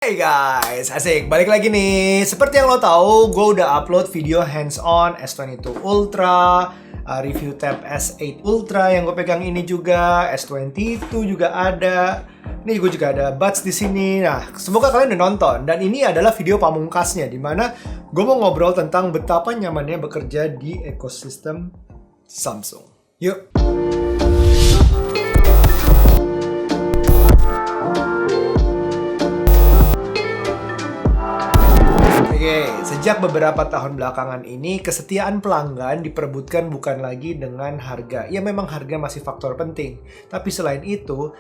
Hey guys, asik, balik lagi nih. Seperti yang lo tahu, gue udah upload video hands-on S22 Ultra, review tab S8 Ultra yang gue pegang ini juga, S22 juga ada. Nih gue juga ada buds di sini. Nah, semoga kalian udah nonton. Dan ini adalah video pamungkasnya, dimana gue mau ngobrol tentang betapa nyamannya bekerja di ekosistem Samsung. Yuk. Oke, sejak beberapa tahun belakangan ini, kesetiaan pelanggan diperebutkan bukan lagi dengan harga. Ya memang harga masih faktor penting. Tapi selain itu,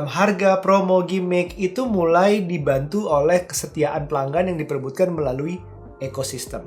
harga, promo, gimmick itu mulai dibantu oleh kesetiaan pelanggan yang diperebutkan melalui ekosistem.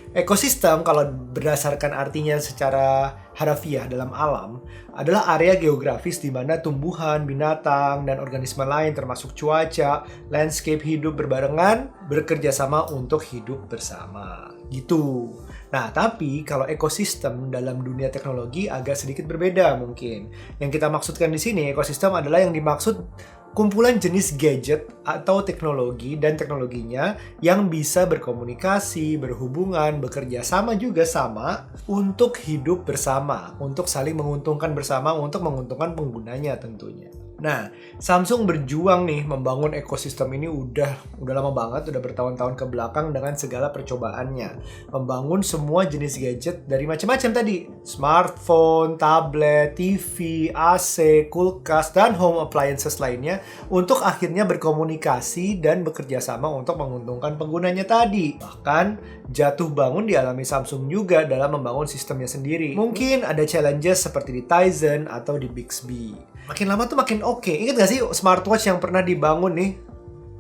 Ekosistem kalau berdasarkan artinya secara harafiah dalam alam adalah area geografis di mana tumbuhan, binatang, dan organisme lain termasuk cuaca, landscape hidup berbarengan, bekerja sama untuk hidup bersama. Gitu. Nah, tapi kalau ekosistem dalam dunia teknologi agak sedikit berbeda mungkin. Yang kita maksudkan di sini, ekosistem adalah yang dimaksud kumpulan jenis gadget atau teknologi dan teknologinya yang bisa berkomunikasi, berhubungan, bekerja sama juga sama untuk hidup bersama, untuk saling menguntungkan bersama, untuk menguntungkan penggunanya tentunya. Nah, Samsung berjuang nih membangun ekosistem ini udah lama banget, udah bertahun-tahun ke belakang dengan segala percobaannya. Membangun semua jenis gadget dari macam-macam tadi. Smartphone, tablet, TV, AC, kulkas, dan home appliances lainnya untuk akhirnya berkomunikasi dan bekerja sama untuk menguntungkan penggunanya tadi. Bahkan, jatuh bangun dialami Samsung juga dalam membangun sistemnya sendiri. Mungkin ada challenges seperti di Tizen atau di Bixby. Makin lama tuh makin oke. Ingat gak sih smartwatch yang pernah dibangun nih?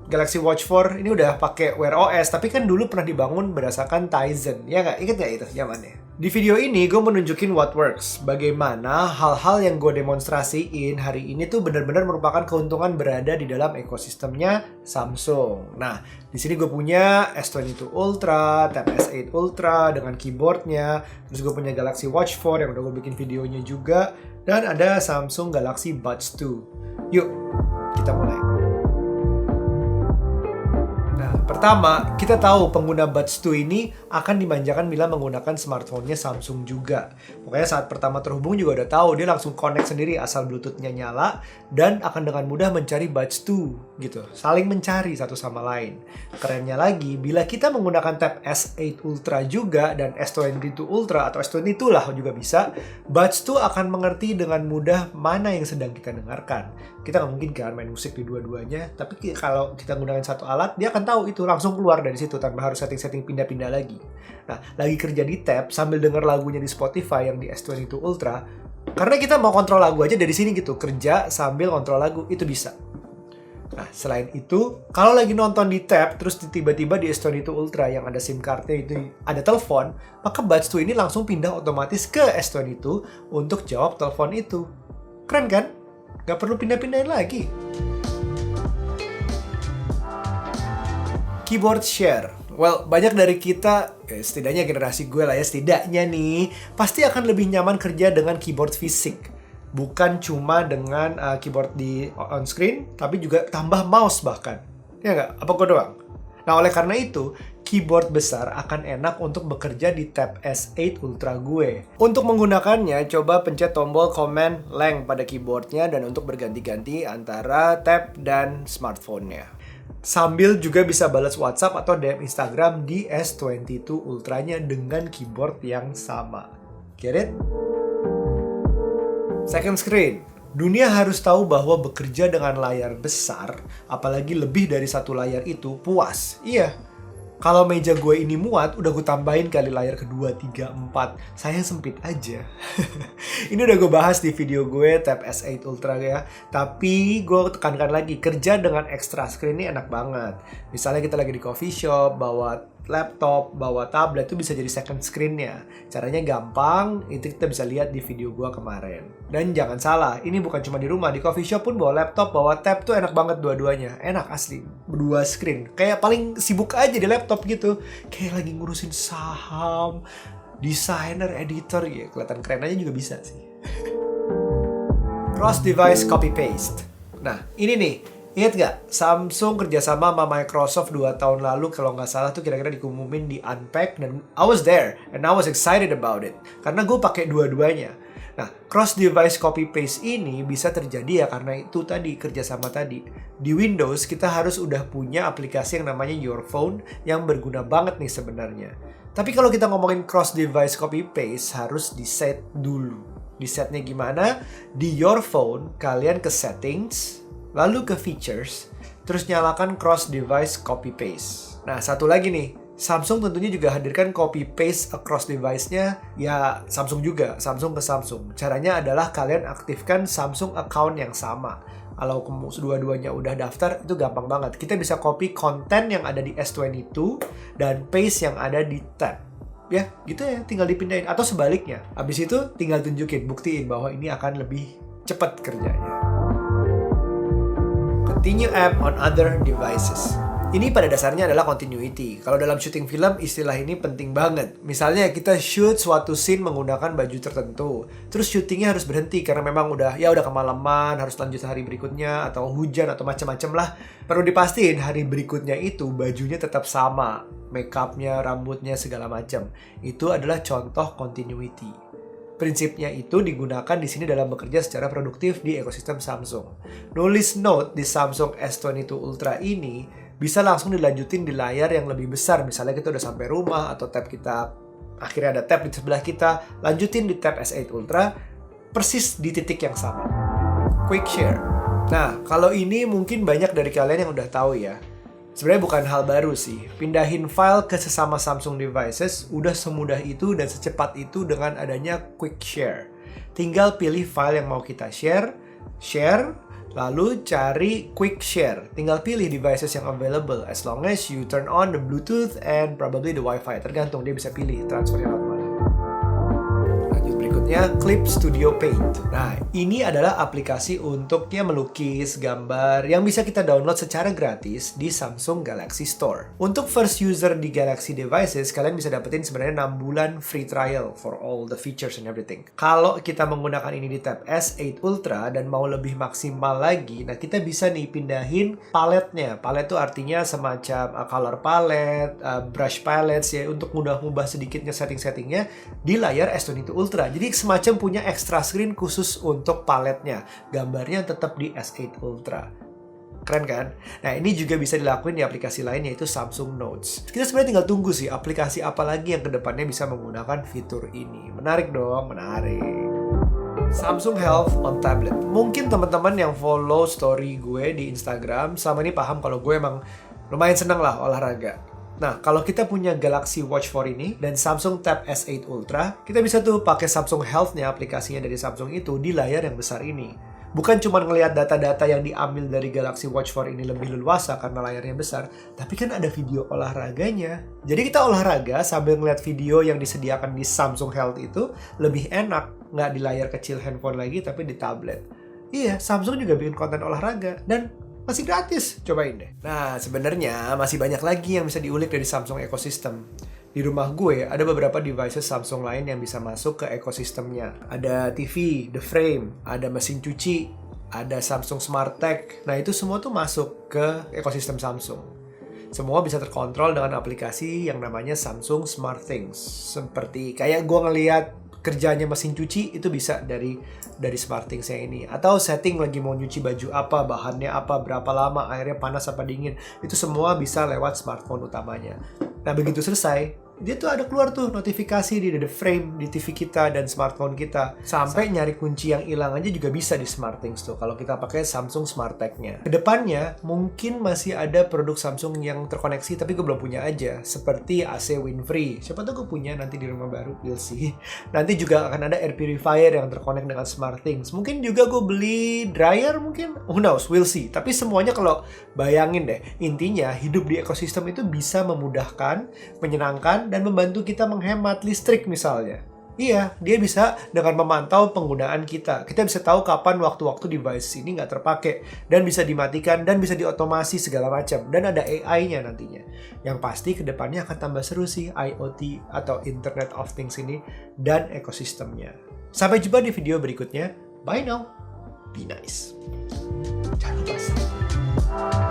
Galaxy Watch 4 ini udah pakai Wear OS, tapi kan dulu pernah dibangun berdasarkan Tizen. Ya nggak? Ingat nggak itu zamannya? Di video ini gue menunjukin what works. Bagaimana hal-hal yang gue demonstrasiin hari ini tuh benar-benar merupakan keuntungan berada di dalam ekosistemnya Samsung. Nah, di sini gue punya S22 Ultra, Tab S8 Ultra dengan keyboardnya. Terus gue punya Galaxy Watch 4 yang udah gue bikin videonya juga. Dan ada Samsung Galaxy Buds 2. Yuk, kita mulai. Pertama, kita tahu pengguna Buds 2 ini akan dimanjakan bila menggunakan smartphone-nya Samsung juga. Pokoknya saat pertama terhubung juga udah tahu, dia langsung connect sendiri asal Bluetooth-nya nyala dan akan dengan mudah mencari Buds 2 gitu. Saling mencari satu sama lain. Kerennya lagi, bila kita menggunakan Tab S8 Ultra juga dan S22 Ultra atau S22 lah juga bisa, Buds 2 akan mengerti dengan mudah mana yang sedang kita dengarkan. Kita nggak mungkin kan main musik di dua-duanya, tapi kalau kita menggunakan satu alat, dia akan tahu itu langsung keluar dari situ tanpa harus setting-setting pindah-pindah lagi. Nah, lagi kerja di tab sambil denger lagunya di Spotify yang di S22 Ultra, karena kita mau kontrol lagu aja dari sini gitu, kerja sambil kontrol lagu, itu bisa. Nah, selain itu, kalau lagi nonton di tab, terus tiba-tiba di S22 Ultra yang ada SIM cardnya itu ada telepon, maka Buds 2 ini langsung pindah otomatis ke S22 untuk jawab telepon itu. Keren kan? Gak perlu pindah-pindahin lagi. Keyboard share. Well, banyak dari kita, setidaknya generasi gue lah ya, setidaknya nih, pasti akan lebih nyaman kerja dengan keyboard fisik. Bukan cuma dengan keyboard di on screen, tapi juga tambah mouse bahkan. Ya nggak? Apa gue doang? Nah, oleh karena itu, keyboard besar akan enak untuk bekerja di Tab S8 Ultra gue. Untuk menggunakannya, coba pencet tombol Command Length pada keyboardnya dan untuk berganti-ganti antara tab dan smartphone-nya. Sambil juga bisa balas WhatsApp atau DM Instagram di S22 Ultranya dengan keyboard yang sama. Get it? Second screen. Dunia harus tahu bahwa bekerja dengan layar besar, apalagi lebih dari satu layar itu, puas. Iya. Kalau meja gue ini muat, udah gue tambahin kali layar kedua, 3, 4. Sayang sempit aja. Ini udah gue bahas di video gue Tab S8 Ultra ya. Tapi gue tekankan lagi, kerja dengan extra screen ini enak banget. Misalnya kita lagi di coffee shop, bawa laptop, bawa tablet, itu bisa jadi second screen-nya. Caranya gampang, itu kita bisa lihat di video gue kemarin. Dan jangan salah, ini bukan cuma di rumah, di coffee shop pun bawa laptop, bawa tab tuh enak banget dua-duanya. Enak asli, berdua screen. Kayak paling sibuk aja di laptop gitu. Kayak lagi ngurusin saham, desainer, editor, ya kelihatan keren aja juga bisa sih. Cross device copy paste. Nah, ini nih, Ingat nggak, Samsung kerjasama sama Microsoft 2 tahun lalu kalau nggak salah tuh kira-kira diumumin di Unpacked, dan I was there and I was excited about it karena gue pakai dua-duanya. Nah, cross device copy paste ini bisa terjadi ya karena itu tadi, kerjasama tadi. Di Windows kita harus udah punya aplikasi yang namanya Your Phone yang berguna banget nih sebenarnya. Tapi kalau kita ngomongin cross device copy paste harus di set dulu. Di setnya gimana? Di Your Phone kalian ke settings, lalu ke features, terus nyalakan cross device copy paste. Nah, satu lagi nih, Samsung tentunya juga hadirkan copy paste across device-nya, ya Samsung juga, Samsung ke Samsung. Caranya adalah kalian aktifkan Samsung account yang sama. Kalau dua-duanya udah daftar, itu gampang banget. Kita bisa copy konten yang ada di S22 dan paste yang ada di tab. Ya, gitu ya, tinggal dipindahin. Atau sebaliknya. Habis itu tinggal tunjukin, buktiin bahwa ini akan lebih cepat kerjanya. Continue app on other devices. Ini pada dasarnya adalah continuity. Kalau dalam syuting film, istilah ini penting banget. Misalnya kita shoot suatu scene menggunakan baju tertentu. Terus syutingnya harus berhenti karena memang udah kemalaman, harus lanjut hari berikutnya, atau hujan, atau macam-macam lah. Perlu dipastiin hari berikutnya itu bajunya tetap sama. Makeupnya, rambutnya, segala macam. Itu adalah contoh continuity. Prinsipnya itu digunakan di sini dalam bekerja secara produktif di ekosistem Samsung. Nulis note di Samsung S22 Ultra ini bisa langsung dilanjutin di layar yang lebih besar. Misalnya kita udah sampai rumah atau tab kita, akhirnya ada tab di sebelah kita, lanjutin di tab S8 Ultra, persis di titik yang sama. Quick Share. Nah, kalau ini mungkin banyak dari kalian yang udah tahu ya. Sebenarnya bukan hal baru sih. Pindahin file ke sesama Samsung devices udah semudah itu dan secepat itu dengan adanya Quick Share. Tinggal pilih file yang mau kita share, lalu cari Quick Share. Tinggal pilih devices yang available as long as you turn on the Bluetooth and probably the Wi-Fi. Tergantung, dia bisa pilih transfernya lewat mana. Lanjut berikutnya, Clip Studio Paint. Nah, ini adalah aplikasi untuk melukis, gambar yang bisa kita download secara gratis di Samsung Galaxy Store. Untuk first user di Galaxy devices, kalian bisa dapetin sebenarnya 6 bulan free trial for all the features and everything. Kalau kita menggunakan ini di tab S8 Ultra dan mau lebih maksimal lagi, nah kita bisa nih pindahin paletnya. Palet itu artinya semacam color palette, brush palettes ya, untuk mudah-mudah sedikitnya setting-settingnya di layar S22 Ultra. Jadi semacam punya extra screen khusus untuk paletnya. Gambarnya tetap di S8 Ultra. Keren kan? Nah, ini juga bisa dilakuin di aplikasi lain yaitu Samsung Notes. Kita sebenarnya tinggal tunggu sih aplikasi apa lagi yang kedepannya bisa menggunakan fitur ini. Menarik dong, menarik. Samsung Health on tablet. Mungkin teman-teman yang follow story gue di Instagram sama ini paham kalau gue emang lumayan seneng lah olahraga. Nah, kalau kita punya Galaxy Watch 4 ini dan Samsung Tab S8 Ultra, kita bisa tuh pakai Samsung Health-nya, aplikasinya dari Samsung itu, di layar yang besar ini. Bukan cuma ngelihat data-data yang diambil dari Galaxy Watch 4 ini lebih leluasa karena layarnya besar, tapi kan ada video olahraganya. Jadi kita olahraga sambil ngeliat video yang disediakan di Samsung Health itu lebih enak. Nggak di layar kecil handphone lagi, tapi di tablet. Iya, Samsung juga bikin konten olahraga. Dan masih gratis, cobain deh. Nah, sebenarnya masih banyak lagi yang bisa diulik dari Samsung Ecosystem. Di rumah gue ada beberapa devices Samsung lain yang bisa masuk ke ekosistemnya. Ada TV, The Frame, ada mesin cuci, ada Samsung Smart Tag. Nah, itu semua tuh masuk ke ekosistem Samsung. Semua bisa terkontrol dengan aplikasi yang namanya Samsung Smart Things. Seperti kayak gue ngeliat kerjanya mesin cuci itu bisa dari SmartThings yang ini. Atau setting lagi mau nyuci baju apa, bahannya apa, berapa lama, airnya panas apa dingin. Itu semua bisa lewat smartphone utamanya. Nah, begitu selesai, dia tuh ada keluar tuh notifikasi di The Frame, di TV kita dan smartphone kita. Sampai nyari kunci yang hilang aja juga bisa di SmartThings tuh kalau kita pakai Samsung Smart Tag-nya. Kedepannya mungkin masih ada produk Samsung yang terkoneksi tapi gue belum punya aja. Seperti AC Win-Free. Siapa tahu gue punya nanti di rumah baru, we'll see. Nanti juga akan ada air purifier yang terkonek dengan SmartThings. Mungkin juga gue beli dryer mungkin. Who knows, we'll see. Tapi semuanya kalau bayangin deh, intinya hidup di ekosistem itu bisa memudahkan, menyenangkan, dan membantu kita menghemat listrik misalnya. Iya, dia bisa dengan memantau penggunaan kita. Kita bisa tahu kapan waktu-waktu device ini nggak terpakai. Dan bisa dimatikan dan bisa diotomasi segala macam. Dan ada AI-nya nantinya. Yang pasti kedepannya akan tambah seru sih IoT atau Internet of Things ini dan ekosistemnya. Sampai jumpa di video berikutnya. Bye now. Be nice. Jangan lupa subscribe. Bye.